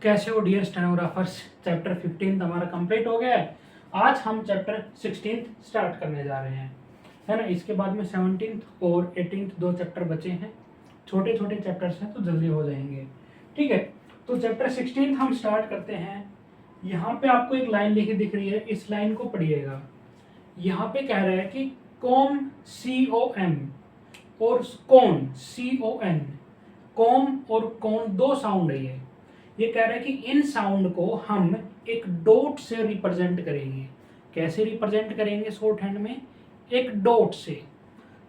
कैसे हो dear stenographers. Chapter 15 हमारा कंप्लीट हो गया है। आज हम चैप्टर 16 स्टार्ट करने जा रहे हैं, है ना। इसके बाद में 17 और 18 दो चैप्टर बचे हैं। छोटे छोटे चैप्टर्स हैं तो जल्दी हो जाएंगे, ठीक है। तो चैप्टर 16 हम स्टार्ट करते हैं। यहाँ पे आपको एक लाइन लिखी दिख रही है, इस लाइन को पढ़िएगा। यहाँ पे कह रहा है कि कॉम COM और कॉन CON, कॉम और कॉन दो साउंड है। ये कह रहा है कि इन साउंड को हम एक डॉट से रिप्रेजेंट करेंगे। कैसे रिप्रेजेंट करेंगे? शॉर्ट हैंड में एक डॉट से।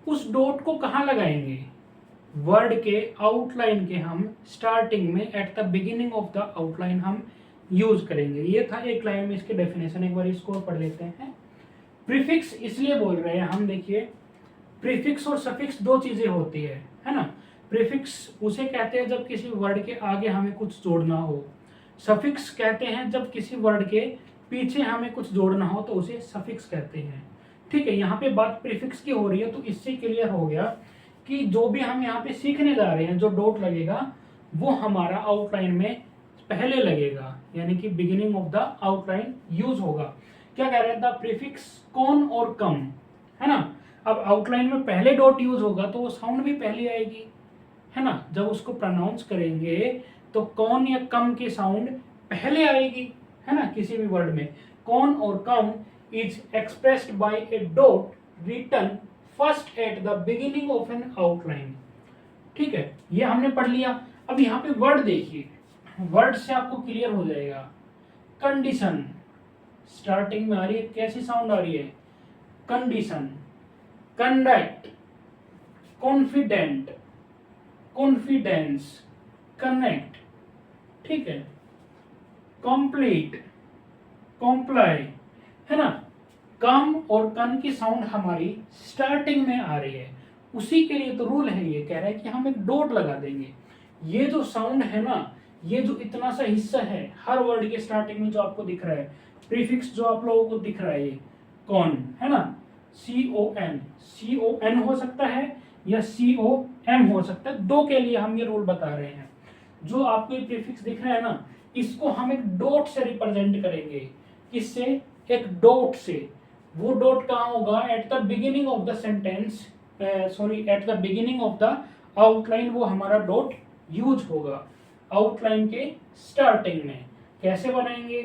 उस डॉट को कहाँ लगाएंगे? वर्ड के आउटलाइन के हम स्टार्टिंग में eight the beginning of the outline हम यूज करेंगे। ये था एक लाइन में इसके डेफिनेशन, एक बार इसको पढ़ लेते हैं। प्रीफिक्स इसलिए बोल रहे हैं हम, देखिए प्रीफिक्स और सफिक्स दो चीजें होती है ना। प्रीफिक्स उसे कहते हैं जब किसी वर्ड के आगे हमें कुछ जोड़ना हो। सफिक्स कहते हैं जब किसी वर्ड के पीछे हमें कुछ जोड़ना हो तो उसे सफिक्स कहते हैं, ठीक है। यहाँ पे बात प्रीफिक्स की हो रही है, तो इससे क्लियर हो गया कि जो भी हम यहाँ पे सीखने जा रहे हैं, जो डॉट लगेगा वो हमारा आउटलाइन में पहले लगेगा, यानी कि beginning of the outline use होगा। क्या कह रहे हैं? द प्रीफिक्स कॉन और कम, है ना। अब आउटलाइन में पहले डॉट यूज होगा तो वो साउंड भी पहले आएगी, है ना। जब उसको प्रोनाउंस करेंगे तो कौन या कम की साउंड पहले आएगी, है ना। किसी भी वर्ड में कौन और com is expressed by a dot written first at the beginning of an outline, ठीक है। ये हमने पढ़ लिया। अब यहाँ पे वर्ड देखिए, वर्ड से आपको क्लियर हो जाएगा। कंडीशन स्टार्टिंग में आ रही है, कैसी साउंड आ रही है? Condition. Conduct, confident, confidence, connect, ठीक है। कंप्लीट, कॉम्प्लाई, है ना। कम और कन की साउंड हमारी स्टार्टिंग में आ रही है, उसी के लिए तो रूल है। ये कह रहा है कि हम एक डॉट लगा देंगे। ये जो साउंड है ना, ये जो इतना सा हिस्सा है हर वर्ड के स्टार्टिंग में जो आपको दिख रहा है, प्रीफिक्स जो आप लोगों को दिख रहा है, ये कौन है ना, CON हो सकता है या COM हो सकता है। दो के लिए हम ये रूल बता रहे हैं। जो आपको ये प्रीफिक्स दिख रहा है ना, इसको हम एक डॉट से रिप्रेजेंट करेंगे। किससे? एक डॉट से। वो डॉट कहाँ होगा? Eight the beginning of the sentence, sorry eight the beginning of the outline वो हमारा डॉट यूज होगा आउटलाइन के स्टार्टिंग में। कैसे बनाएंगे?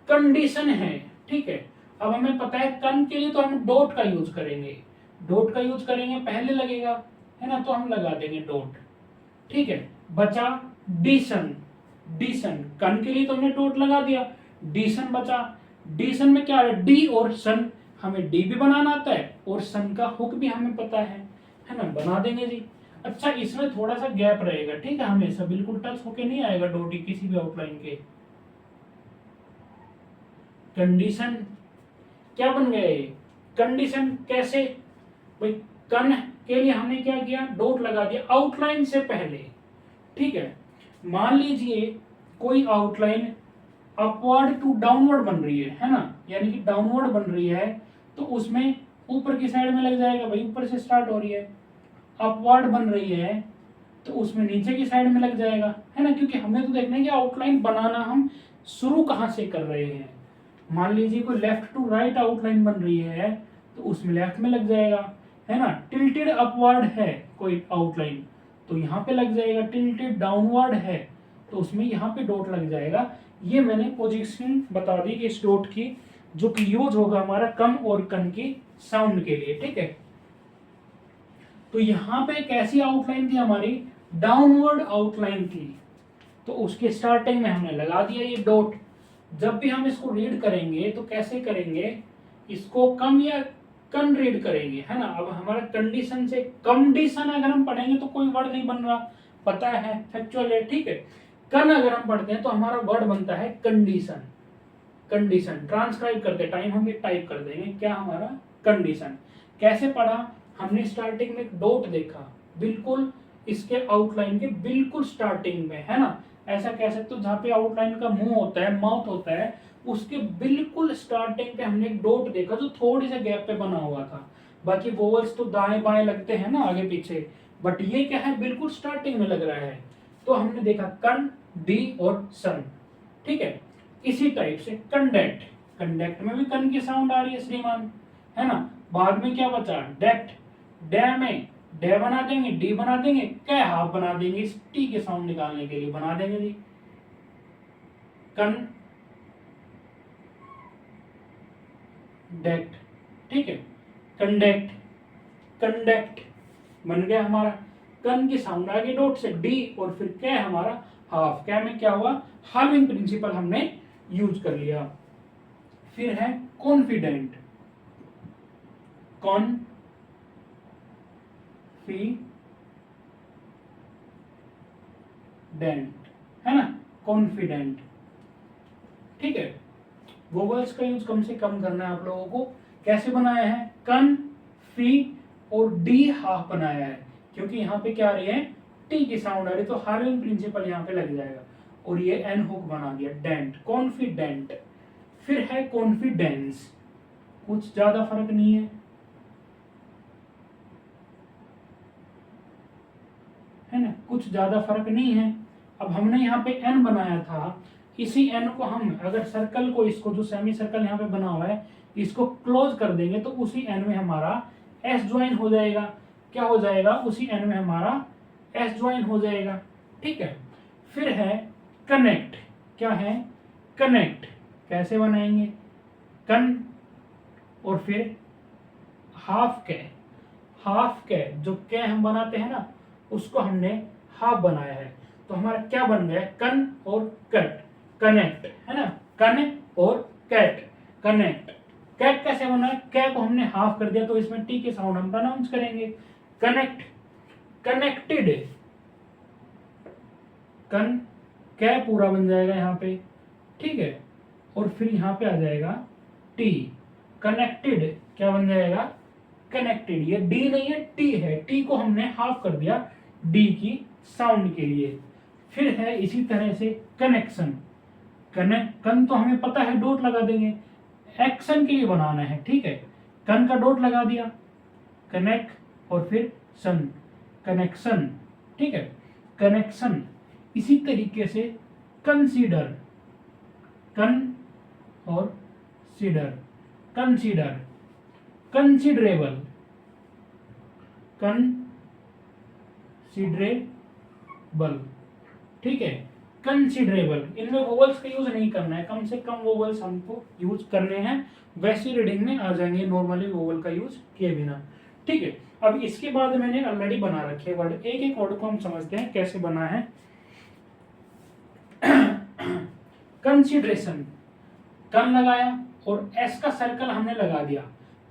कंडीशन है, ठीक है। अब हमें पता है कन के लिए तो हम डॉट का यूज करेंगे, डॉट का यूज करेंगे, पहले लगेगा, है ना, तो हम लगा देंगे डॉट, ठीक है। बचा डीसन, डीसन कन के लिए तो हमने डॉट लगा दिया, डीसन बचा। डीसन में क्या है? डी और सन, हमें डी भी बनाना आता है और सन का हुक भी हमें पता है ना, बना देंगे जी। अच्छा, इसमें थोड़ा सा गैप रहेगा, ठीक है, हमेशा बिल्कुल टच होके नहीं आएगा डॉट ही किसी भी आउटलाइन के। कंडीशन क्या बन गया ये? कंडीशन कैसे? भाई कन के लिए हमने क्या किया? डॉट लगा दिया आउटलाइन से पहले, ठीक है। मान लीजिए कोई आउटलाइन अपवर्ड टू डाउनवर्ड बन रही है ना, यानी कि डाउनवर्ड बन रही है, तो उसमें ऊपर की साइड में लग जाएगा, भाई ऊपर से स्टार्ट हो रही है। अपवर्ड बन रही है तो उसमें नीचे की साइड में लग जाएगा, है ना, क्योंकि हमें तो देखना है कि आउटलाइन बनाना हम शुरू कहाँ से कर रहे हैं। मान लीजिए कोई लेफ्ट टू राइट आउटलाइन बन रही है तो उसमें लेफ्ट में लग जाएगा, है ना। टिल्टेड अपवर्ड है कोई आउटलाइन तो यहाँ पे लग जाएगा, टिल्टेड डाउनवर्ड है तो उसमें यहाँ पे डॉट लग जाएगा। ये मैंने पोजीशन बता दी इस डॉट की, जो कि यूज होगा हमारा कम और कन की साउंड के लिए, ठीक है। तो यहाँ पे कैसी आउटलाइन थी हमारी? डाउनवर्ड आउटलाइन थी, तो उसके स्टार्टिंग में हमने लगा दिया ये डॉट। जब भी हम इसको रीड करेंगे तो कैसे करेंगे? इसको कम या कन रीड करेंगे, है ना। अब हमारा कंडीशन से कंडीशन अगर हम पढ़ेंगे तो कोई वर्ड नहीं बन रहा, पता है, फैक्चुअल है, ठीक है। कन अगर हम पढ़ते हैं तो हमारा वर्ड बनता है कंडीशन। कंडीशन ट्रांसक्राइब करते टाइम हम ये टाइप कर देंगे, क्या हमारा? कंडीशन। कैसे पढ़ा? हमने स्टार्टिंग में एक डॉट देखा, बिल्कुल इसके आउटलाइन के बिल्कुल स्टार्टिंग में, है ना। ऐसा कह सकते हो जहाँ पे आउटलाइन का मुंह होता है, माउथ होता है, उसके बिल्कुल स्टार्टिंग पे हमने एक डॉट देखा जो थोड़ी से गैप पे बना हुआ था। बाकी वोवल्स तो दाएं बाएं लगते हैं ना, आगे पीछे, बट ये क्या है? बिल्कुल स्टार्टिंग में लग रहा है। तो हमने देखा कन डी और सन, ठीक है। इसी टाइप से कंडक्ट, कंडक्ट में भी कन की साउंड आ रही है श्रीमान, है ना। बाद में क्या बचा, डेक्ट, डे में डे बना देंगे, डी बना देंगे, कै हाफ बना देंगे, इस टी के साउंड निकालने के लिए बना देंगे जी, कन डेक्ट, ठीक है। कंडक्ट, कंडक्ट बन गया हमारा, कन की साउंड आगे डॉट से डी और फिर क्या हमारा हाफ, क्या में क्या हुआ, हार्विंग प्रिंसिपल हमने यूज कर लिया। फिर है कॉन्फिडेंट, कॉन्फिडेंट, है ना, कॉन्फिडेंट, ठीक है। वोवल्स का यूज कम से कम करना है आप लोगों को। कैसे बनाया है, कन, फी और डी हाफ बनाया है, क्योंकि यहाँ पे क्या आ रही है, टी की साउंड आ रही है, तो हार्विंग प्रिंसिपल यहाँ पे लग जाएगा और ये एन हुक बना दिया, डेंट, कॉन्फिडेंट। फिर है कॉन्फिडेंस, कुछ ज्यादा फर्क नहीं है ना, कुछ ज्यादा फर्क नहीं है। अब हमने यहाँ पे एन बनाया था, इसी एन को हम अगर सर्कल को, इसको जो सेमी सर्कल यहाँ पे बना हुआ है इसको क्लोज कर देंगे तो उसी एन में हमारा एस ज्वाइन हो जाएगा। क्या हो जाएगा, उसी एन में हमारा एस ज्वाइन हो जाएगा, ठीक है। फिर है कनेक्ट, क्या है, कनेक्ट, कैसे बनाएंगे, कन और फिर हाफ के, हाफ के जो के हम बनाते हैं ना उसको हमने हाफ बनाया है, तो हमारा क्या बन गया, कन और कट, कनेक्ट, है ना, कन और कैट, कनेक्ट। कैट कैसे बना है, कै को हमने हाफ कर दिया तो इसमें टी के साउंड हम प्रोनाउंस करेंगे, कनेक्ट, कनेक्टेड, कन कै पूरा बन जाएगा यहाँ पे, ठीक है। और फिर यहाँ पे आ जाएगा टी, कनेक्टेड क्या बन जाएगा, कनेक्टेड। ये डी नहीं है, टी है, टी को हमने हाफ कर दिया डी की साउंड के लिए। फिर है इसी तरह से कनेक्शन, कन तो हमें पता है डॉट लगा देंगे, एक्शन के लिए बनाना है, ठीक है। कन का डॉट लगा दिया, कनेक्ट और फिर सन, कनेक्शन, ठीक है, कनेक्शन। इसी तरीके से कंसीडर, कन और सीडर, कंसीडर, कंसिडरेबल, कंसिडरेबल, ठीक है, कंसिडरेबल। इनमें वोवल्स का यूज नहीं करना है, कम से कम वोवल्स हमको यूज करने हैं, वैसी रीडिंग में आ जाएंगे नॉर्मली वोवल का यूज किए बिना, ठीक है। अब इसके बाद मैंने ऑलरेडी बना रखे वर्ड, एक एक वर्ड को हम समझते हैं कैसे बना है। कंसिडरेशन, कन लगाया और एस का सर्कल हमने लगा दिया।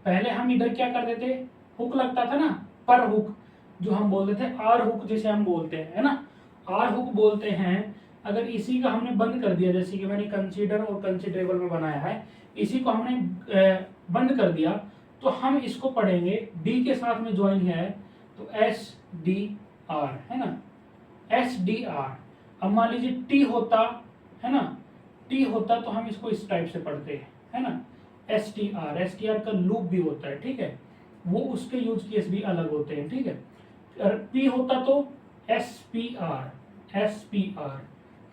पहले हम इधर क्या करते थे, हुक लगता था ना, पर हुक जो हम बोलते थे, आर हुक जिसे हम बोलते हैं, है ना, आर हुक बोलते हैं। अगर इसी का हमने बंद कर दिया, जैसे कि मैंने कंसीडर और कंसिडरेबल में बनाया है, इसी को हमने बंद कर दिया तो हम इसको पढ़ेंगे, डी के साथ में ज्वाइन है तो एस डी आर, है ना, एस डी आर। अब मान लीजिए टी होता, है ना, टी होता तो हम इसको इस टाइप से पढ़ते हैं, है ना, S T R, S T R का लूप भी होता है, ठीक है, वो उसके यूज केस भी अलग होते हैं, ठीक है। पी होता तो S P R, S P R,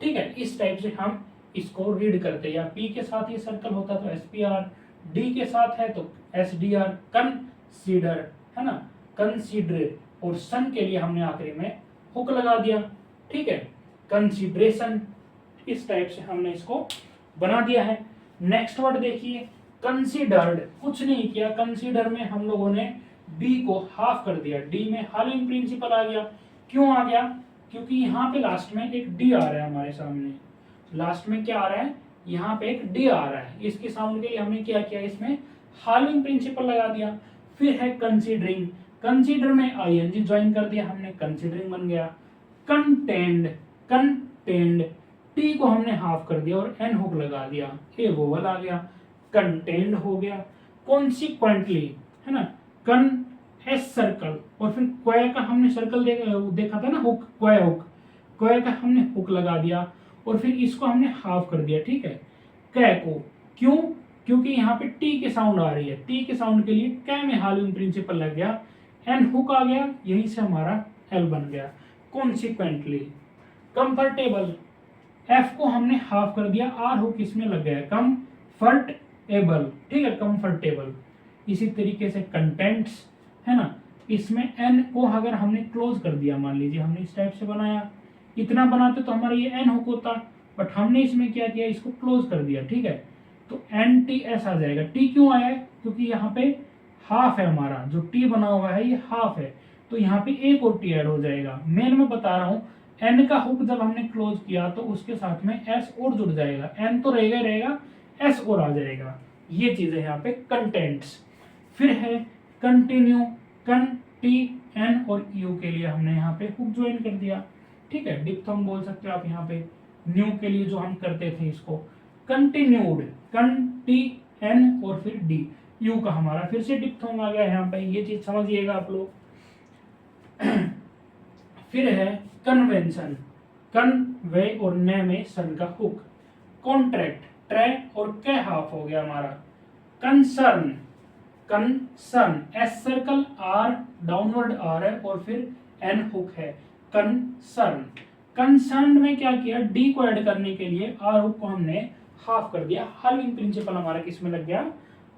ठीक है। इस टाइप से हम इसको रीड करते हैं, या पी के साथ ये सर्कल होता तो एस पी आर, डी के साथ है तो एस डी आर, कंसीडर, है ना, कंसीडर। और सन के लिए हमने आखिरी में हुक लगा दिया, ठीक है, कंसीडरेशन। इस टाइप से हमने इसको बना दिया है। नेक्स्ट वर्ड देखिए, कंसीडर्ड, कुछ नहीं किया, कंसीडर में हम लोगों ने डी को हाफ कर दिया, डी में हार्विंग प्रिंसिपल आ गया। क्यों आ गया, क्योंकि यहाँ पे लास्ट में एक डी आ रहा है हमारे सामने, लास्ट में क्या आ रहा है, यहाँ पे एक डी आ रहा है, इसकी साउंड के लिए हमने क्या किया, इसमें हार्विंग प्रिंसिपल लगा दिया। फिर है कंसीडरिंग, कंसीडर में आईएनजी ज्वाइन कर दिया हमने, कंसीडरिंग बन गया। कंटेंड, कंटेंड, टी को हमने हाफ कर दिया और एन हुक लगा दिया, ए वोवल आ गया, कंटेंड हो गया। कॉन्सिक्वेंटली, है ना, कन एस सर्कल और फिर क्वे का हमने सर्कल देखा था ना, हुक, क्वे हुक, क्वे का हमने हुक लगा दिया और फिर इसको हमने हाफ कर दिया, ठीक है, कै को। क्यों, क्योंकि यहाँ पे टी की साउंड आ रही है, टी के साउंड के लिए कै में हार्विंग प्रिंसिपल लग गया, एन हुक आ गया, यहीं से हमारा एल बन गया। कॉन्सिक्वेंटली, कंफर्टेबल, एफ को हमने हाफ कर दिया, आर हुक इसमें लग गया, कंफर्टेबल, ठीक है, कंफर्टेबल। इसी तरीके से कंटेंट्स है ना, इसमें एन को अगर हमने क्लोज कर दिया, मान लीजिए हमने इस टाइप से बनाया, इतना बनाते तो हमारा ये एन हुक होता, बट हमने इसमें क्या किया, इसको क्लोज कर दिया, ठीक है, तो एन टी एस आ जाएगा। टी क्यों आया है, क्योंकि यहाँ पे हाफ है, हमारा जो टी बना हुआ है ये हाफ है, तो यहाँ पे एक और टी ऐड हो जाएगा। मेन में बता रहा हूँ, एन का हुक जब हमने क्लोज किया तो उसके साथ में एस और जुड़ जाएगा, एन तो रहेगा रहेगा, एस और आ जाएगा। ये चीज है यहाँ पे कंटेंट्स। फिर है कंटिन्यू, कन टी एन और यू के लिए हमने यहाँ पे हुक ज्वाइन कर दिया, ठीक है, डिप्थोंग बोल सकते हो आप यहाँ पे। न्यू के लिए जो हम करते थे इसको कंटिन्यूड, कन टी एन और फिर डी, यू का हमारा फिर से डिप्थोंग आ गया यहाँ पे, ये चीज समझिएगा आप लोग। फिर है कन्वेंशन, कन वे और ने में सन का हुक, कॉन्ट्रैक्ट, ट्रे और के हाफ हो गया हमारा, concern, concern, S circle, R downward R है और फिर एन हुक है, कंसर्न। कंसर्न में क्या किया, डी को ऐड करने के लिए आर हुक को हमने हाफ कर दिया, हाल्विंग प्रिंसिपल हमारा किस में लग गया,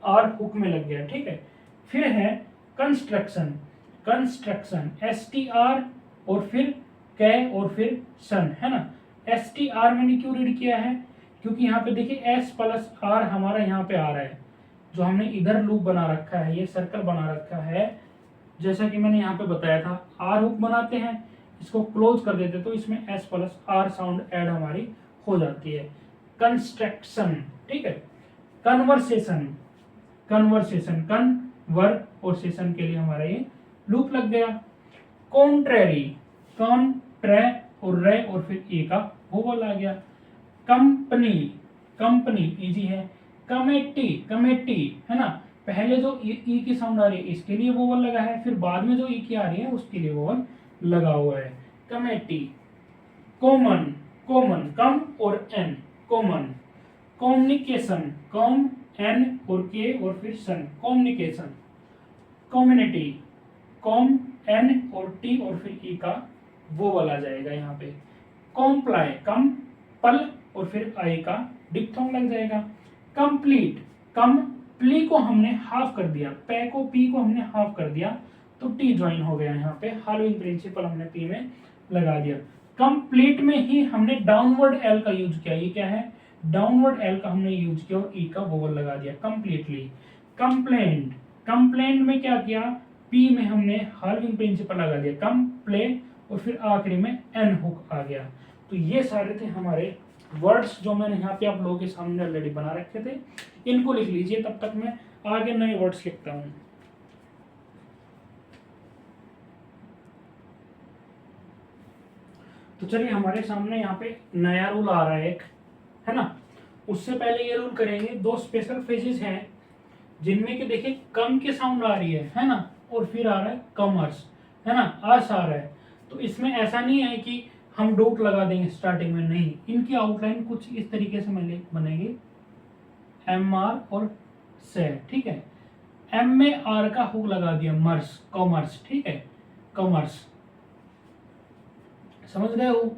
आर हुक में लग गया, ठीक है। फिर है construction, construction, S T R और फिर कै और फिर सन, है ना। एस टी आर मैंने क्यों रीड किया है, क्योंकि यहाँ पे देखिए एस प्लस आर हमारा यहाँ पे आ रहा है, जो हमने इधर लूप बना रखा है, ये सर्कल बना रखा है, जैसा कि मैंने यहाँ पे बताया था, आर हुक बनाते हैं, इसको क्लोज कर देते तो इसमें S plus R sound add हमारी हो जाती है। कंस्ट्रक्शन, ठीक है। कन्वर्सेशन, कन्वर्सेशन, कन्वर और सेशन के लिए हमारा ये लूप लग गया। कॉन्ट्रेरी, कॉन ट्रे और रे और फिर ए का वोवल आ गया। कंपनी, कंपनी इजी है। कमेटी, कमेटी है ना, पहले जो ई की साउंड आ रही है इसके लिए वोवल लगा है, फिर बाद में जो ई की आ रही है उसके लिए वोवल लगा हुआ है, कमेटी। कॉमन, कॉमन, कम और N, common. Communication, com N और के और फिर sun, communication. Community, com N और टी और फिर ई का वोवल आ जाएगा यहाँ पे। कॉम्प्लाई, कम पल और फिर आई का डिप्थोंग लग जाएगा। कंप्लीट, कम प्ली को हमने हाफ कर दिया, पे को पी को हमने हाफ कर दिया तो टी ज्वाइन हो गया यहाँ पे, हालोइंग प्रिंसिपल हमने पी में लगा दिया। कंप्लीट में ही हमने डाउनवर्ड एल का यूज किया, ये क्या है, डाउनवर्ड एल का हमने यूज किया और ई का वोवल लगा दिया, कंप्लीटली। कंप्लेंट, कंप्लेंट में क्या किया, पी में हमने हाल्विंग प्रिंसिपल लगा दिया, कंप्ले और फिर आखिरी में एन हुक आ गया। तो ये सारे थे हमारे वर्ड्स जो मैंने यहाँ पे आप लोगों के सामने ऑलरेडी बना रखे थे, इनको लिख लीजिए, तब तक मैं आगे नए वर्ड्स लिखता हूँ। तो चलिए हमारे सामने यहाँ पे नया रूल आ रहा है एक, है ना। उससे पहले ये रूल करेंगे, दो स्पेशल फ्रेजेस हैं जिनमें कि देखिए कम की साउंड आ रही है ना, और फिर आ रहा है कमर्स, है ना, अर्स आ रहा है। तो इसमें ऐसा नहीं है कि हम डॉट लगा देंगे स्टार्टिंग में, नहीं, इनकी आउटलाइन कुछ इस तरीके से बनेगी, एम आर और से, ठीक है। एम में आर का हुक लगा दिया, मर्स, कॉमर्स, ठीक है, कॉमर्स, समझ गए हो।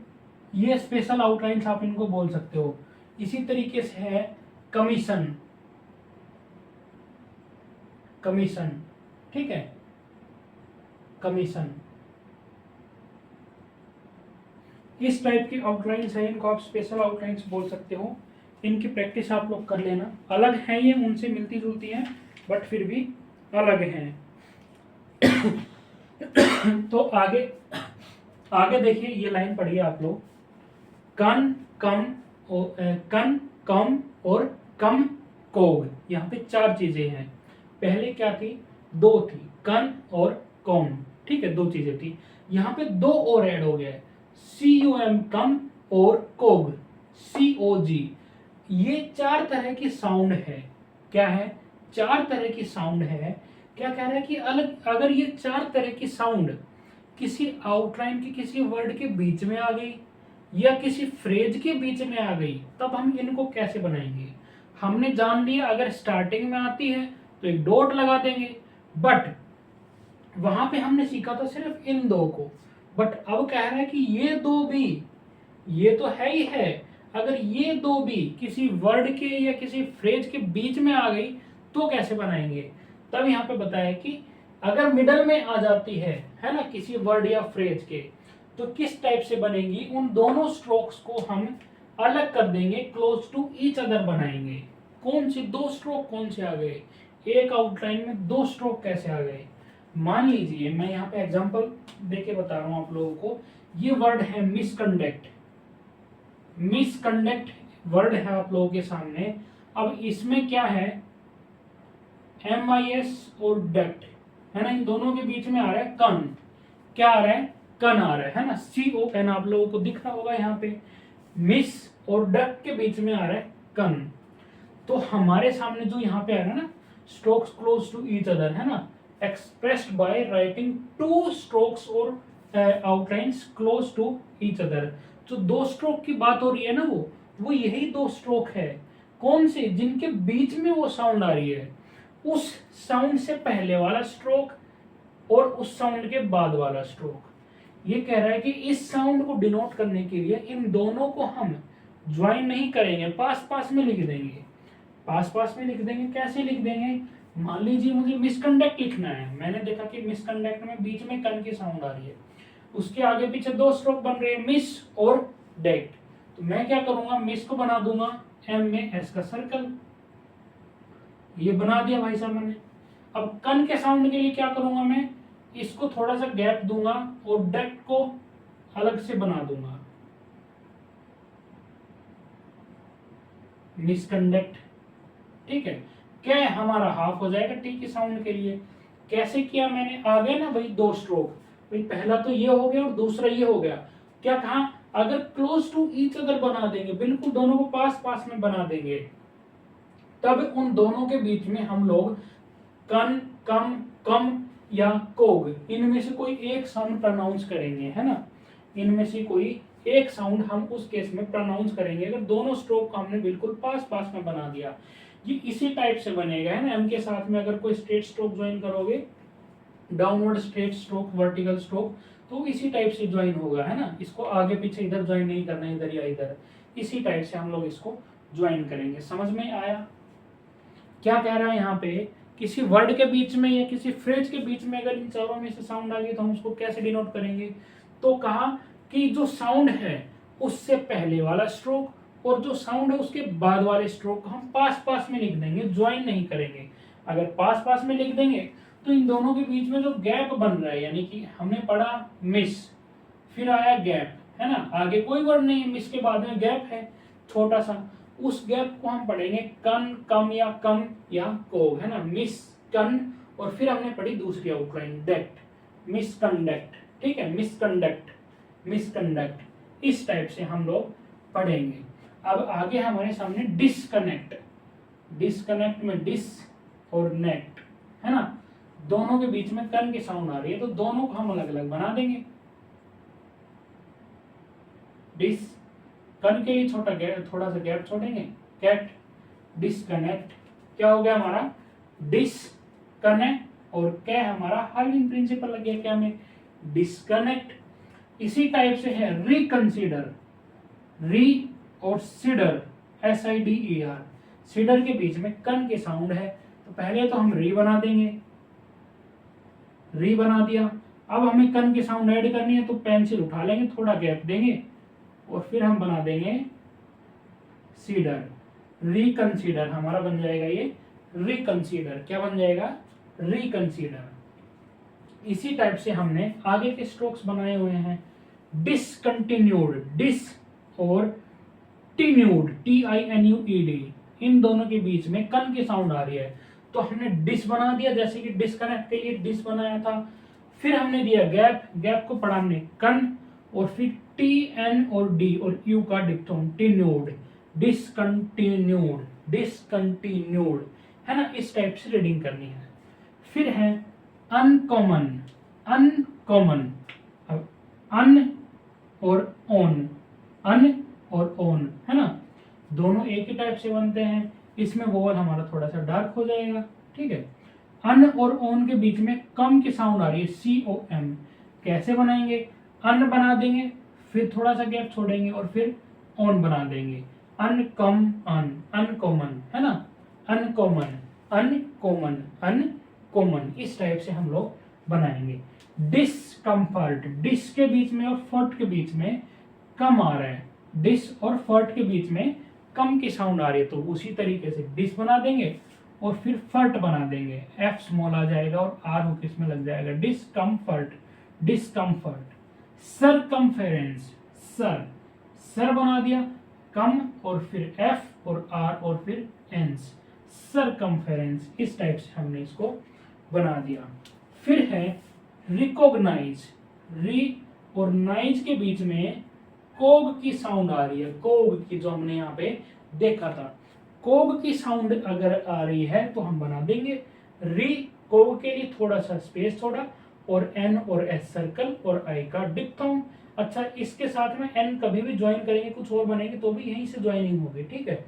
ये स्पेशल आउटलाइंस आप इनको बोल सकते हो। इसी तरीके से है कमीशन, कमीशन, ठीक है, कमीशन, इस टाइप की आउटलाइंस है, इनको आप स्पेशल आउटलाइंस बोल सकते हो। इनकी प्रैक्टिस आप लोग कर लेना, अलग है ये, उनसे मिलती जुलती है बट फिर भी अलग हैं। तो आगे आगे देखिए, ये लाइन पढ़िए आप लोग, कन कम कन कम और कम कोग, यहाँ पे चार चीजें हैं। पहले क्या थी, दो थी, कन और कॉम, ठीक है, दो चीजें थी, यहाँ पे दो और ऐड हो गया है, CUM कम और कोग COG। ये चार तरह की साउंड है, क्या है, चार तरह की साउंड है। क्या कह रहा है कि अलग, अगर ये चार तरह की साउंड किसी आउटलाइन के किसी वर्ड के बीच में आ गई या किसी फ्रेज के बीच में आ गई, तब हम इनको कैसे बनाएंगे। हमने जान लिया अगर स्टार्टिंग में आती है तो एक डॉट लगा देंगे, बट वहां पे हमने सीखा था सिर्फ इन दो को, बट अब कह रहा है कि ये दो भी, ये तो है ही है, अगर ये दो भी किसी वर्ड के या किसी फ्रेज के बीच में आ गई तो कैसे बनाएंगे। तब यहाँ पे बताया कि अगर मिडल में आ जाती है ना, किसी वर्ड या फ्रेज के, तो किस टाइप से बनेगी। उन दोनों स्ट्रोक्स को हम अलग कर देंगे, क्लोज टू ईच अदर बनाएंगे। कौन से दो स्ट्रोक कौन से आ गए, एक आउटलाइन में दो स्ट्रोक कैसे आ गए। मान लीजिए मैं यहाँ पे एग्जांपल देके बता रहा हूँ आप लोगों को। ये वर्ड है मिसकंडक्ट, मिसकंडक्ट वर्ड है आप लोगों के सामने। अब इसमें क्या है, MIS और डक्ट है ना, इन दोनों के बीच में आ रहा है कन। क्या आ रहा है, कन आ रहा है ना, CON आप लोगों को दिख रहा होगा यहाँ पे। मिस और डक्ट के बीच में आ रहा है कन। तो हमारे सामने जो यहाँ पे आ रहा है ना, strokes close to each other है ना, expressed by writing two strokes और outlines close to each other. जो दो स्ट्रोक की बात हो रही है ना, वो यही दो स्ट्रोक है। कौन से, जिनके बीच में वो साउंड आ रही है, उस साउंड से पहले वाला स्ट्रोक और उस साउंड के बाद वाला स्ट्रोक। ये कह रहा है कि इस साउंड को डिनोट करने के लिए इन दोनों को हम ज्वाइन नहीं करेंगे, पास पास में लिख देंगे। पास पास में लिख देंगे, कैसे लिख देंगे। मान लीजिए मुझे मिसकंडक्ट लिखना है, मैंने देखा कि मिसकंडक्ट में बीच में कन की साउंड आ रही है, उसके आगे पीछे दो स्ट्रोक बन रहे हैं, मिस और डेक्ट। तो मैं क्या करूंगा, मिस को बना दूंगा M में S का सर्कल, ये बना दिया भाई साहब मैंने। अब कन के साउंड के लिए क्या करूंगा, मैं इसको थोड़ा सा गैप दूंगा और डेक्ट को अलग से बना दूंगा, मिसकंडक्ट। ठीक है, क्या हमारा हाफ हो जाएगा टी के साउंड के लिए। कैसे किया मैंने, आ गए ना भाई दो स्ट्रोक, भाई पहला तो ये हो गया और दूसरा ये हो गया। क्या कहा, अगर क्लोज टू ईच अदर बना देंगे, बिल्कुल दोनों को पास पास में बना देंगे, तब उन दोनों के बीच में हम लोग कन, कम, कम या कोग, इनमें से कोई एक साउंड प्रोनाउंस करेंगे, है ना। इनमें से कोई एक साउंड हम उस केस में प्रोनाउंस करेंगे, अगर दोनों स्ट्रोक को हमने बिल्कुल पास पास में बना दिया। ये इसी टाइप से बनेगा, है ना। एम के साथ में अगर कोई स्ट्रेट स्ट्रोक ज्वाइन करोगे, downward straight stroke, vertical stroke, तो इसी टाइप से ज्वाइन होगा, है ना। इसको आगे पीछे इधर ज्वाइन नहीं करना, इधर या इधर, इसी टाइप से हम लोग इसको ज्वाइन करेंगे। समझ में आया क्या कह रहा है यहाँ पे। किसी वर्ड के बीच में या किसी फ्रेज के बीच में अगर इन चारों में से साउंड आ गई तो हम उसको कैसे डिनोट करेंगे। तो कहा कि जो साउंड है उससे पहले वाला स्ट्रोक और जो साउंड है उसके बाद वाले स्ट्रोक को हम पास पास में लिख देंगे, ज्वाइन नहीं करेंगे। अगर पास पास में लिख देंगे तो इन दोनों के बीच में जो गैप बन रहा है, यानी कि हमने पढ़ा मिस, फिर आया गैप, है ना, आगे कोई वर्ड नहीं है, मिस के बाद में गैप है छोटा सा, उस गैप को हम पढ़ेंगे कन, कम या कोग, है ना। मिस, कन, और फिर हमने पढ़ी दूसरी आउटलाइन डेक्ट, मिसकंडक्ट। ठीक है, मिसकंडक्ट, मिसकंडक्ट, इस टाइप से हम लोग पढ़ेंगे। अब आगे हमारे सामने डिस्कनेक्ट, डिस्कनेक्ट में डिस और नेक्ट, है ना, दोनों के बीच में कन की साउंड आ रही है, तो दोनों को हम अलग अलग बना देंगे। डिस, कन के लिए छोटा गैप, थोड़ा सा गैप छोड़ेंगे, कैट, डिस्कनेक्ट। क्या हो गया हमारा, डिस्कनेक्ट, और क्या हमारा हार्विंग प्रिंसिपल लग गया क्या में, डिस्कनेक्ट। इसी टाइप से है रिकंसीडर, री और सीडर, SIDER, सीडर के बीच में कन के साउंड है, तो पहले तो हम री बना देंगे, री बना दिया। अब हमें कन की साउंड ऐड करनी है तो पेंसिल उठा लेंगे, थोड़ा गैप देंगे और फिर हम बना देंगे सीडर, रिकंसीडर हमारा बन जाएगा ये रिकंसीडर। क्या बन जाएगा, रिकंसीडर। इसी टाइप से हमने आगे के स्ट्रोक्स बनाए हुए हैं। डिसकंटिन्यूड, डिस और टिन्यूड, TINUED, इन दोनों के बीच में कन की साउंड आ रही है, तो हमने डिस बना दिया, जैसे कि डिस्कनेक्ट के लिए डिस बनाया था। फिर हमने दिया गैप, गैप को पढ़ा हमने कन, और फिर TN और D और U का डिप्थोन, टिन्यूड, डिसकंटिन्यूड, डिसकंटिन्यूड, है ना। इस टाइप से रीडिंग करनी है। फिर है अनकॉमन, अनकॉमन, अब अन और ऑन, अन और ऑन, है ना, दोनों एक ही टाइप से बनते हैं। इसमें वोवल हमारा थोड़ा सा डार्क हो जाएगा। ठीक है, अन और ऑन के बीच में कम की साउंड आ रही है, COM। कैसे बनाएंगे, अन बना देंगे, फिर थोड़ा सा गैप छोड़ेंगे और फिर ऑन बना देंगे। अनकॉमन, अनकॉमन है ना, अनकॉमन, अनकॉमन, अनकॉमन, इस टाइप से हम लोग बनाएंगे। डिसकम्फर्ट, डिस के बीच में और फर्ट के बीच में कम आ रहा है, डिस और फर्ट के बीच में कम की साउंड आ रही है, तो उसी तरीके से डिस बना देंगे और फिर फर्ट बना देंगे, एफ स्मॉल आ जाएगा और आर हुक इसमें लग जाएगा, discomfort, discomfort. Circumference, sir, sir बना दिया, कम और फिर एफ और आर और फिर एंस, सरकमफेरेंस, इस टाइप से हमने इसको बना दिया। फिर है रिकॉग्नाइज, री और नाइज के बीच में कोग की साउंड आ रही है, कोग की, जो हमने यहाँ पे देखा था, कोग की साउंड अगर आ रही है तो हम बना देंगे री, कोग के लिए थोड़ा सा स्पेस छोड़ा, और एन और एस सर्कल और आई का डिप्थोंग। अच्छा, इसके साथ में एन कभी भी ज्वाइन करेंगे कुछ और बनेंगे तो भी यहीं से ज्वाइनिंग होगी, ठीक है।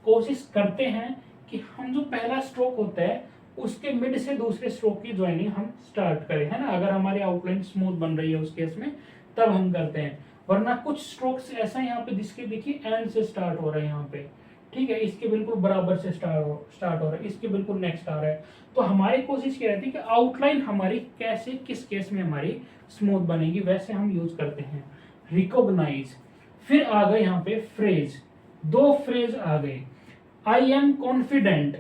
कोशिश करते हैं कि हम जो पहला स्ट्रोक होता है उसके मिड से दूसरे स्ट्रोक की ज्वाइनिंग हम स्टार्ट करें, है ना, अगर हमारी आउटलाइन स्मूथ बन रही है उस केस में तब हम करते हैं, वरना कुछ स्ट्रोक्स ऐसा यहाँ पे जिसके देखिए एंड से स्टार्ट हो रहे हैं यहाँ पे, ठीक है, इसके बिल्कुल बराबर से स्टार्ट हो रहा है, इसके बिल्कुल नेक्स्ट आ रहा है, तो हमारी कोशिश ये रहती है कि आउटलाइन हमारी कैसे किस केस में हमारी स्मूथ बनेगी वैसे हम यूज करते हैं। रिकॉग्नाइज, फिर आ गए यहाँ पे फ्रेज, दो फ्रेज आ गए। I am confident,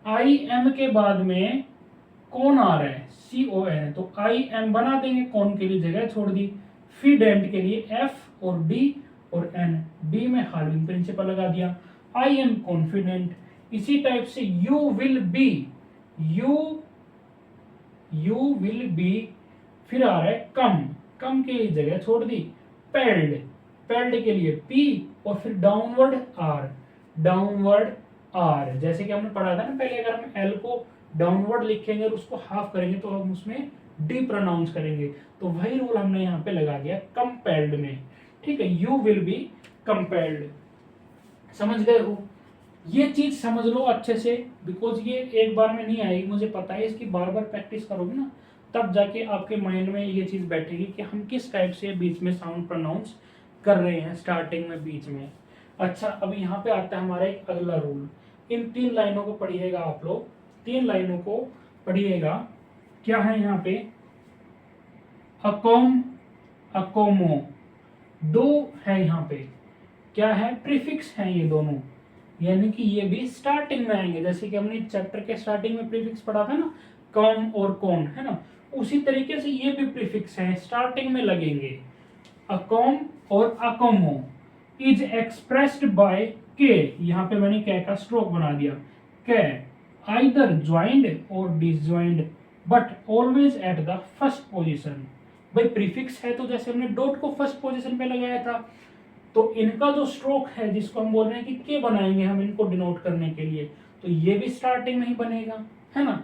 I am के बाद में कौन आ रहा है, सी ओ एन, तो आई एम बना देंगे, कौन के लिए जगह छोड़ दी, फिडेंट के लिए एफ और डी और एन, डी में हार्विंग प्रिंसिपल लगा दिया, आई एम कॉन्फिडेंट। इसी टाइप से you will be, you will be, फिर आ रहा है कम, कम के लिए जगह छोड़ दी, पेल्ड, पेल्ड के लिए पी और फिर डाउनवर्ड आर, डाउनवर्ड आर, जैसे कि हमने पढ़ा था ना पहले, अगर हम एल को डाउनवर्ड लिखेंगे और उसको हाफ करेंगे तो हम उसमें डी प्रोनाउंस करेंगे, तो वही रूल हमने यहाँ पे लगा दिया कंपेल्ड में, ठीक है, यू विल बी कंपेल्ड। समझ गए हो, ये चीज समझ लो अच्छे से, बिकॉज ये एक बार में नहीं आएगी, मुझे पता है, इसकी बार बार प्रैक्टिस करोगे ना तब जाके आपके माइंड में ये चीज बैठेगी कि हम किस टाइप से बीच में साउंड प्रोनाउंस कर रहे हैं, स्टार्टिंग में, बीच में। अच्छा, अब यहाँ पे आता है हमारा एक अगला रूल, इन 3 लाइनों को पढ़िएगा आप लोग, 3 लाइनों को पढ़िएगा, क्या है यहाँ पे, अकोम, अकोमो, दो है यहाँ पे, क्या है, प्रीफिक्स हैं ये दोनों, यानी कि ये भी स्टार्टिंग में आएंगे, जैसे कि हमने चैप्टर के स्टार्टिंग में प्रीफिक्स पढ़ा था ना, कॉम और कौन, है ना, उसी तरीके से ये भी प्रीफिक्स हैं, स्टार्टिंग में लगेंगे। अकोम और अकोमो इज एक्सप्रेस्ड बाय के, यहाँ पे मैंने के का स्ट्रोक बना दिया, के आइदर ज्वाइंड और disjoined but always at the first position. भाई प्रीफिक्स है तो जैसे हमने डॉट को फर्स्ट पोजीशन पे लगाया था, तो इनका जो स्ट्रोक है जिसको हम बोल रहे हैं कि के बनाएंगे हम इनको डिनोट करने के लिए, तो ये भी स्टार्टिंग में ही बनेगा, है ना।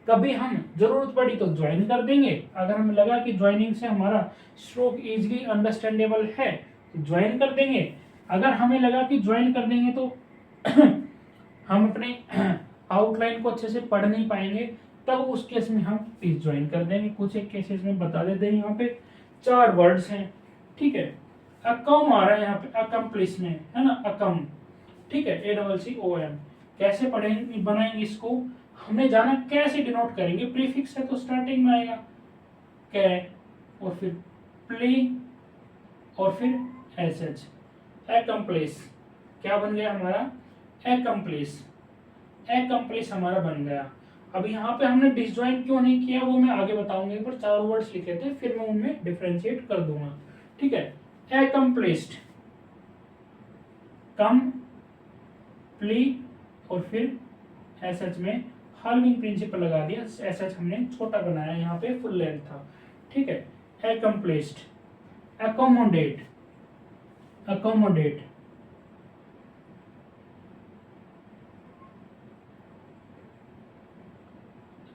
कभी हम जरूरत पड़ी तो ज्वाइन कर देंगे, अगर हमें लगा कि ज्वाइनिंग से हमारा स्ट्रोक इजीली अंडरस्टैंडेबल है तो ज्वाइन कर देंगे, अगर हमें लगा कि ज्वाइन कर देंगे तो हम अपने आउटलाइन को अच्छे से पढ़ नहीं पाएंगे, तब उस केस में हम डिसज्वाइन कर देंगे। कुछ एक केसेस में बता देते हैं, यहाँ पे 4 वर्ड्स हैं, ठीक है, अकम आ रहा है यहाँ पे, अकम्प्लिश में, है ना, अकम, ठीक है, ACCOM, कैसे पढ़ेंगे बनाएंगे इसको, हमने जाना कैसे डिनोट करेंगे, प्रीफिक्स है तो स्टार्टिंग में आएगा कै और फिर प्ली और फिर एसएच, अकम्प्लिश, क्या बन गया हमारा, अकम्प्लिश, अकम्प्लिश हमारा बन गया। अब यहाँ पे हमने डिसज्वाइन क्यों नहीं किया वो मैं आगे बताऊंगा, एक बार 4 वर्ड्स लिखे थे फिर मैं उनमें डिफरेंशिएट कर दूंगा, ठीक है। accomplished, कम, प्ली और फिर एसएच में हार्विंग प्रिंसिपल लगा दिया, एसएच हमने छोटा बनाया, यहाँ पे फुल लेंथ था, ठीक है। accomplished, accommodate, accommodate,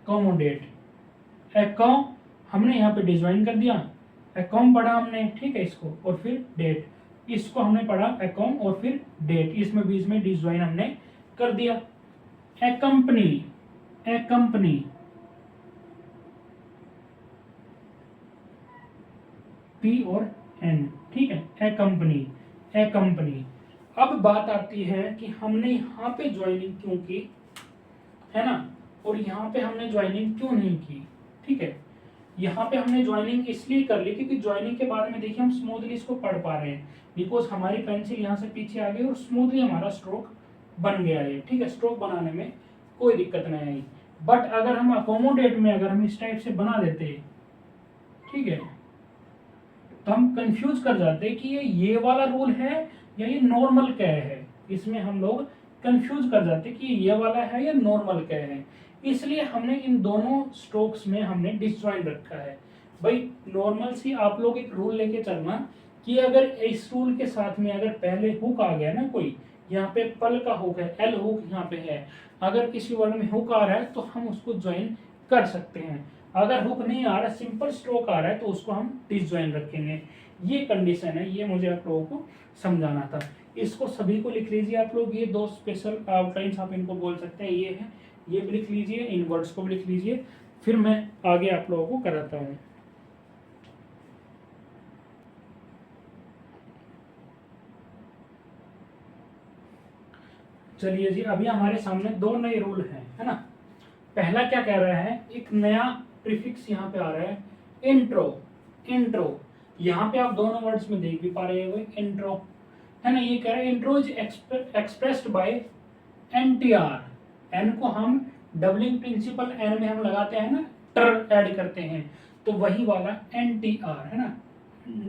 accommodate, accom हमने यहाँ पे डिजवाइन कर दिया, accom पढ़ा हमने, ठीक है, इसको, और फिर डेट, इसको हमने पढ़ा accom और फिर डेट, इसमें बीच में डिजवाइन हमने कर दिया। accompany, accompany, P और N, ठीक है, accompany, accompany, अब बात आती है कि हमने यहाँ पे ज्वाइनिंग क्यों की, है ना, और यहाँ पे हमने ज्वाइनिंग क्यों नहीं की। ठीक है, यहाँ पे हमने ज्वाइनिंग इसलिए कर ली क्योंकि ज्वाइनिंग के बाद में देखिए हम स्मूथली इसको पढ़ पा रहे हैं, बिकॉज हमारी पेंसिल यहाँ से पीछे आ गई और स्मूथली हमारा स्ट्रोक बन गया है। ठीक है, स्ट्रोक बनाने में कोई दिक्कत नहीं आई। बट अगर हम अकोमोडेट में अगर हम इस टाइप से बना देते, ठीक है, तो हम कंफ्यूज कर जाते कि ये वाला रूल है या ये नॉर्मल क्या है। इसमें हम लोग कंफ्यूज कर जाते कि ये वाला है या नॉर्मल क्या है। इसलिए हमने इन दोनों स्ट्रोक्स में हमने डिसजॉइन रखा है। भाई नॉर्मल सी आप लोग एक रूल लेके चलना कि अगर इस रूल के साथ में अगर पहले हुक आ गया ना, कोई यहाँ पे पल का हुक है, एल हुक यहाँ पे है, अगर किसी वर्ड में हुक आ रहा है तो हम उसको ज्वाइन कर सकते हैं। अगर हुक नहीं आ रहा, सिंपल स्ट्रोक आ रहा है, तो उसको हम डिसजॉइन रखेंगे। ये कंडीशन है, ये मुझे आप लोगों को समझाना था। इसको सभी को लिख लीजिए आप लोग, ये दो स्पेशल आउटलाइंस आप इनको बोल सकते हैं, ये है, ये भी लिख लीजिए, इन वर्ड्स को भी लिख लीजिए, फिर मैं आगे आप लोगों को कराता हूँ। चलिए जी, अभी हमारे सामने दो नए रूल हैं, है ना। पहला क्या कह रहा है, एक नया प्रीफिक्स यहाँ पे आ रहा है, इंट्रो। इंट्रो यहाँ पे आप दोनों वर्ड्स में देख भी पा रहे हो, इंट्रो, है ना। ये कह रहा है intro is expressed by NTR. N को हम डबलिंग प्रिंसिपल एन में हम लगाते हैं ना, टर ऐड करते हैं, तो वही वाला एनटीआर है ना,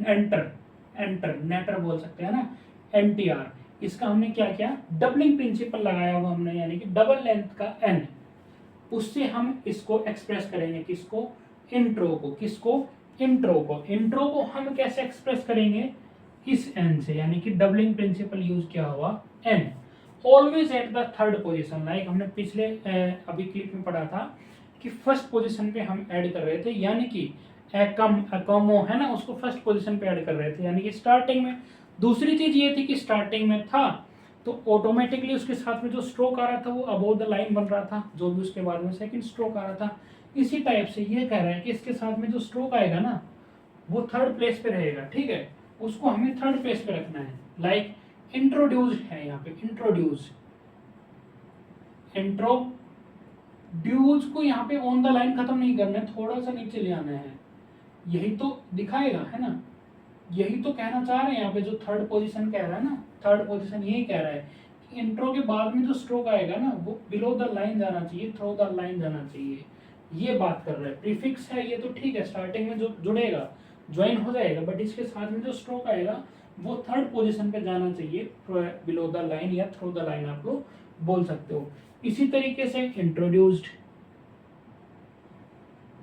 एंटर, एंटर, नेटर बोल सकते हैं ना, एनटीआर। इसका हमने क्या किया, डबलिंग प्रिंसिपल लगाया हुआ हमने, यानी कि डबल लेंथ का एन, उससे हम इसको एक्सप्रेस करेंगे, किसको, इंट्रो को। किसको, इंट्रो को। इंट्रो को हम कैसे एक्सप्रेस करेंगे, इस एन से, यानी कि डबलिंग प्रिंसिपल यूज किया हुआ N, always at the third position. Like हमने पिछले अभी क्लिप में पढ़ा था कि फर्स्ट पोजीशन पे हम ऐड कर रहे थे, यानी कि एकमो है ना, उसको फर्स्ट पोजीशन पे ऐड कर रहे थे, यानी कि स्टार्टिंग में। दूसरी चीज ये थी कि स्टार्टिंग में था तो ऑटोमेटिकली उसके साथ में जो स्ट्रोक आ रहा था वो अबोव द लाइन बन रहा था, जो भी उसके बाद में सेकंड स्ट्रोक आ रहा था। इसी टाइप से ये कह रहा है कि इसके साथ में जो स्ट्रोक आएगा ना वो थर्ड प्लेस पे रहेगा। ठीक है, उसको हमें थर्ड प्लेस पे रखना है। लाइक इंट्रोड्यूस है यहाँ पे, इंट्रोड्यूस, इंट्रोड्यूस को यहाँ पे ऑन द लाइन खत्म नहीं करना है, थोड़ा सा नीचे ले आना है, यही तो दिखाएगा, है ना। यही तो कहना चाह रहे हैं यहाँ पे, जो थर्ड पोजीशन कह रहा है ना, थर्ड पोजीशन यही कह रहा है कि इंट्रो के बाद में जो स्ट्रोक आएगा ना वो बिलो द लाइन जाना चाहिए, थ्रू द लाइन जाना चाहिए, ये बात कर रहा है। प्रीफिक्स है ये तो ठीक है, स्टार्टिंग में जो जुड़ेगा ज्वाइन हो जाएगा, बट इसके साथ में जो स्ट्रोक आएगा वो थर्ड पोजीशन पे जाना चाहिए, बिलो द लाइन या थ्रू द लाइन आप लोग बोल सकते हो। इसी तरीके से इंट्रोड्यूस्ड,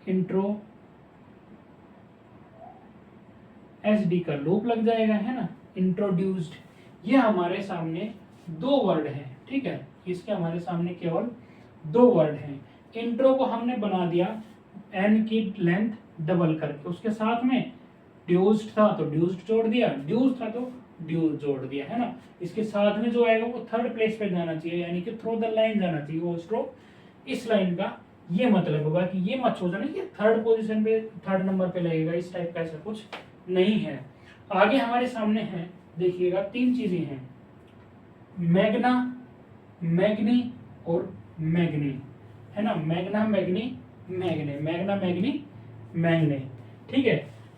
इंट्रो एसडी का लूप लग जाएगा, है ना, इंट्रोड्यूस्ड। ये हमारे सामने दो वर्ड हैं, ठीक है, इसके हमारे सामने केवल दो वर्ड हैं। इंट्रो को हमने बना दिया एन की लेंथ डबल करके, उसके साथ में ड्यूस्ड था तो ड्यूस्ड जोड़ दिया, ड्यूज था तो ड्यूज जोड़ दिया, है ना। इसके साथ में जो आएगा वो थर्ड प्लेस पे जाना चाहिए, यानी कि थ्रू द लाइन जाना चाहिए वो स्ट्रोक, इस लाइन का ये मतलब होगा कि ये मत सोचना कि थर्ड पोजीशन पे, थर्ड नंबर पे लगेगा, इस टाइप का ऐसा कुछ नहीं है। आगे हमारे सामने है, देखिएगा तीन चीजें हैं, मैग्ना, मैग्नी और मैग्नी, है ना, मैग्ना, मैग्नी, मैग्ने, मैग्ना, मैग्नी, मैग्ने। ठीक है,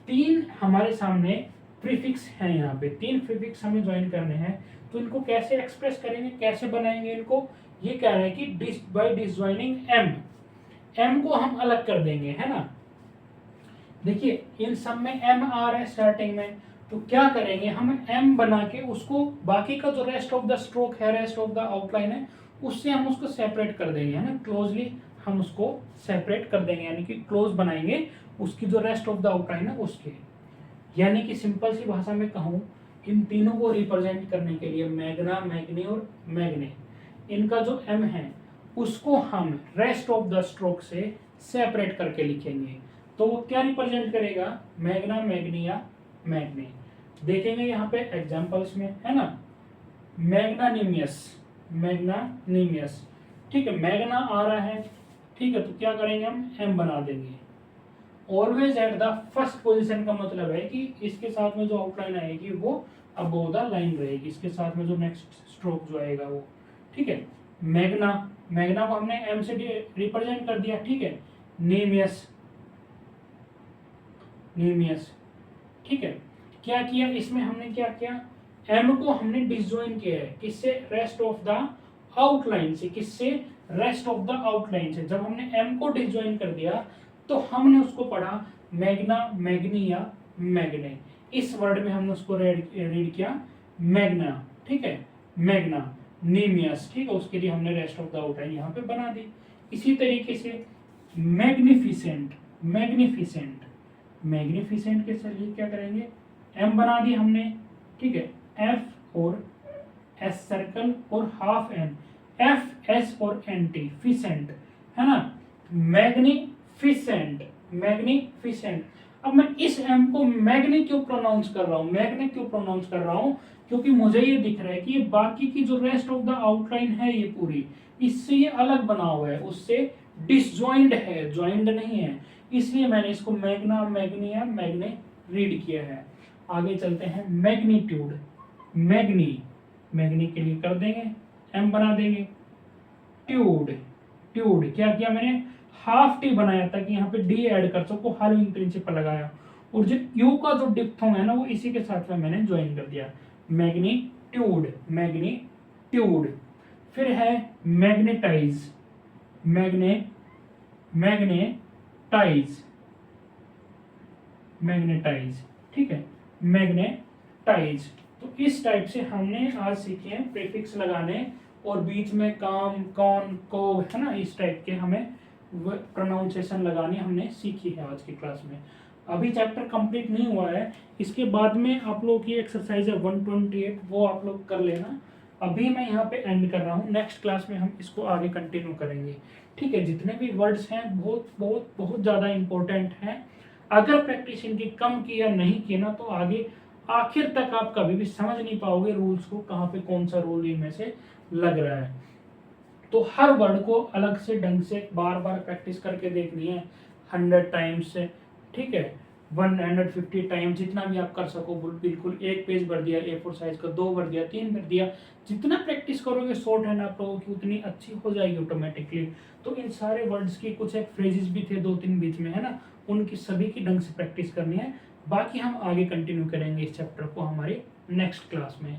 तीन हमारे सामने प्रीफिक्स हैं, यहाँ पे तीन प्रीफिक्स हमें ज्वाइन करने हैं, तो इनको कैसे एक्सप्रेस करेंगे, कैसे बनाएंगे इनको। ये कह रहे हैं कि बाय डिसजॉइनिंग एम, एम को हम अलग कर देंगे, है ना। देखिए इन सब में एम आ रहा है स्टार्टिंग में, तो क्या करेंगे हम, एम बना के उसको बाकी का जो रेस्ट ऑफ द स्ट्रोक है, रेस्ट ऑफ द आउटलाइन है, उससे हम उसको सेपरेट कर देंगे, है ना, क्लोजली हम उसको सेपरेट कर देंगे, यानी कि क्लोज बनाएंगे उसकी जो रेस्ट ऑफ द आउटलाइन है उसके। यानी कि सिंपल सी भाषा में कहूँ, इन तीनों को रिप्रेजेंट करने के लिए मैग्ना, मैग्नी और मैग्ने, इनका जो एम है उसको हम रेस्ट ऑफ द स्ट्रोक से सेपरेट करके लिखेंगे, तो वो क्या रिप्रेजेंट करेगा, मैग्ना, मैग्नी या मैग्ने। देखेंगे यहाँ पे एग्जांपल्स में, है ना, मैग्नानिमियस, मैग्नानिमियस, ठीक है, मैग्ना आ रहा है, ठीक है, तो क्या करेंगे हम, एम बना देंगे। Always at the first position का मतलब है कि इसके साथ में जो आउटलाइन आएगी वो अबोव द लाइन रहेगी, इसके साथ में जो नेक्स्ट स्ट्रोक जो आएगा वो, ठीक है। मैग्ना, मैग्ना को हमने एम से रिप्रेजेंट कर दिया, ठीक है। नेमियस, नेमियस, ठीक है। क्या किया इसमें हमने, क्या किया, एम को हमने डिसजॉइन किया है, किससे, रेस्ट ऑफ द आउटलाइन से, किससे, रेस्ट ऑफ द आउटलाइन से। जब हमने एम को डिसजॉइन कर दिया तो हमने उसको पढ़ा मैग्ना, मैग्नी या मैग्ने। इस वर्ड में हमने उसको रीड किया मैग्ना, ठीक है, मैग्ना। नीमियस, ठीक है, उसके लिए हमने रेस्ट ऑफ द आउटलाइन यहाँ पे बना दी। इसी तरीके से मैग्निफिसेंट, मैग्निफिसेंट, मैग्निफिसेंट के लिए क्या करेंगे, एम बना दी हमने, ठीक है, एफ और एस सर्कल और हाफ एन, एफ एस और एन टी, फिसेंट, है ना। Magnificent, magnificent. अब मैं इस एम को मैग्नी क्यों प्रोनाउंस कर रहा हूं, मैग्नी क्यों प्रोनाउंस कर रहा हूं, क्योंकि मुझे ये दिख रहा है कि ये बाकी की जो रेस्ट ऑफ द आउटलाइन है ये पूरी इससे ये अलग बना हुआ है, उससे डिसजॉइंड है, जॉइंड नहीं है, इसलिए मैंने इसको मैग्ना, मैग्नी या मैग्ने रीड किया है। आगे चलते हैं, मैग्नीट्यूड, मैग्नी, मैग्नी के लिए कर देंगे एम बना देंगे, ट्यूड, ट्यूड क्या किया मैंने, हाफ टी बनाया ताकि यहाँ पे डी ऐड कर सको, हार्विंग प्रिंसिपल लगाया, और जो यू का जो डिप्थोंग है ना वो इसी के साथ में मैंने ज्वाइन कर दिया, मैग्नीट्यूड, मैग्नीट्यूड। फिर है मैग्नेटाइज, मैग्नेटाइज, मैग्नेटाइज, ठीक है, मैग्नेटाइज। तो इस टाइप से हमने आज सीखे हैं प्रीफिक्स लगाने और बीच में काम, कौन, को, है ना, इस टाइप के हमें प्रोनाउंसिएशन लगानी हमने सीखी है आज की क्लास में। अभी चैप्टर कंप्लीट नहीं हुआ है, इसके बाद में आप लोग की एक्सरसाइज है 128, वो आप लोग कर लेना। अभी मैं यहाँ पे एंड कर रहा हूँ, नेक्स्ट क्लास में हम इसको आगे कंटिन्यू करेंगे, ठीक है। जितने भी वर्ड्स हैं बहुत बहुत बहुत ज़्यादा इंपॉर्टेंट हैं, अगर प्रैक्टिस इनकी कम की या नहीं की ना तो आगे आखिर तक आप कभी भी समझ नहीं पाओगे रूल्स को, कहाँ पे कौन सा रूल इनमें से लग रहा है। तो हर वर्ड को अलग से ढंग से बार बार प्रैक्टिस करके देखनी है, 100 टाइम्स, ठीक है, 150 टाइम्स, जितना भी आप कर सको। बिल्कुल एक पेज भर दिया A4 साइज का, 2 भर दिया, 3 भर दिया, जितना प्रैक्टिस करोगे शॉर्ट हैंड आप लोगों की उतनी अच्छी हो जाएगी ऑटोमेटिकली। तो इन सारे वर्ड्स की कुछ एक फ्रेजेस भी थे 2-3 बीच में, है ना, उनकी सभी की ढंग से प्रैक्टिस करनी है। बाकी हम आगे कंटिन्यू करेंगे इस चैप्टर को हमारी नेक्स्ट क्लास में।